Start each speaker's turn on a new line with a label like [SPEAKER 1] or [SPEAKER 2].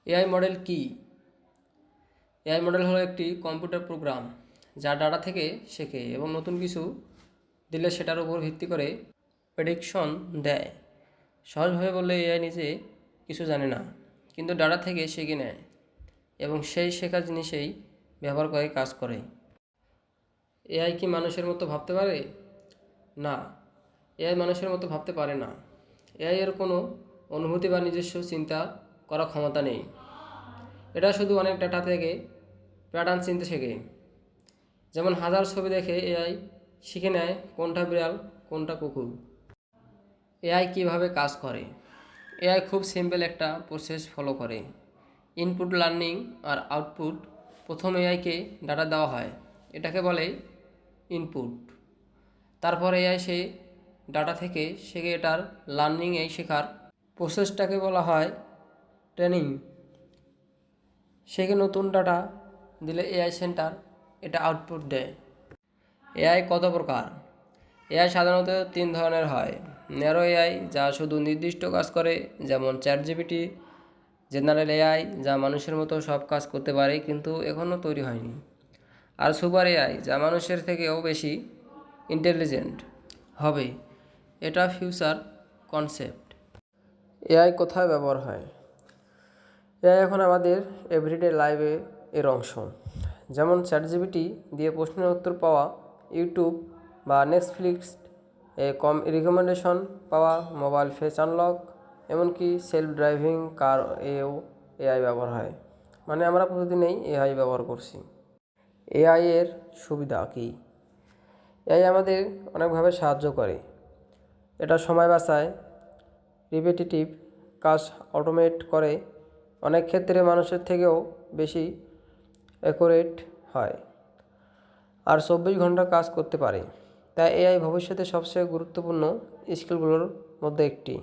[SPEAKER 1] AI model কি? AI model হলো একটি কম্পিউটার প্রোগ্রাম যা ডাটা থেকে শেখে এবং নতুন কিছু দিলে সেটার উপর ভিত্তি করে প্রেডিকশন দেয়। সহজভাবে বললে এআই নিজে কিছু জানে না, কিন্তু ডাটা থেকে শিখে নেয় এবং সেই শেখা জিনিসেই ব্যবহার করে কাজ করে। এআই কি মানুষের মতো ভাবতে পারে? না, এআই মানুষের মতো ভাবতে পারে না। এআই এর কোনো অনুভূতি বা নিজস্ব চিন্তা করার ক্ষমতা নেই। এটা শুধু অনেক ডাটা থেকে প্যাটার্ন চিনতে শেখে। যেমন হাজার ছবি দেখে এআই শিখে নেয় কোনটা বিড়াল কোনটা কুকুর। এআই কিভাবে কাজ করে? এআই খুব সিম্পল একটা প্রসেস ফলো করে। ইনপুট লার্নিং আর আউটপুট। প্রথম এআইকে ডাটা দেওয়া হয়, এটাকে বলে ইনপুট। তারপর এআই সেই ডাটা থেকে শেখে, এটার লার্নিং এই শেখার প্রসেসটাকে বলা হয় ট্রেনিং। শেখে নতুন ডাটা দিলে এআই সেন্টার এটা আউটপুট দেয়। এআই কত প্রকার? এআই সাধারণত 3 ধরনের হয়। ন্যারো এআই যা শুধু নির্দিষ্ট কাজ করে, যেমন চ্যাটজিপিটি। জেনারেল এআই যা মানুষের মতো সব কাজ করতে পারে কিন্তু এখনও তৈরি হয়নি। আর সুপার এআই যা মানুষের থেকেও বেশি ইন্টেলিজেন্ট হবে। এটা ফিউচার কনসেপ্ট। এআই কোথায় ব্যবহার হয়? এআই এখন আমাদের এভরিডে লাইফে এর অংশ। যেমন চ্যাটজিপিটি দিয়ে প্রশ্নের উত্তর পাওয়া, ইউটিউব বা নেটফ্লিক্স রিকমেন্ডেশন পাওয়া, মোবাইল ফেস আনলক, এমনকি সেলফ ড্রাইভিং কার এও এআই ব্যবহার হয়। মানে আমরা প্রতিদিনই এআই ব্যবহার করছি। এআই এর সুবিধা কী? এআই আমাদের অনেকভাবে সাহায্য করে। এটা সময় বাঁচায়, রিপিটিটিভ কাজ অটোমেট করে, অনেক ক্ষেত্রে মানুষের থেকেও বেশি অ্যাকুরেট হয়, আর 24 ঘন্টা কাজ করতে পারে। তাই এআই ভবিষ্যতে সবচেয়ে গুরুত্বপূর্ণ স্কিলগুলোর মধ্যে একটি।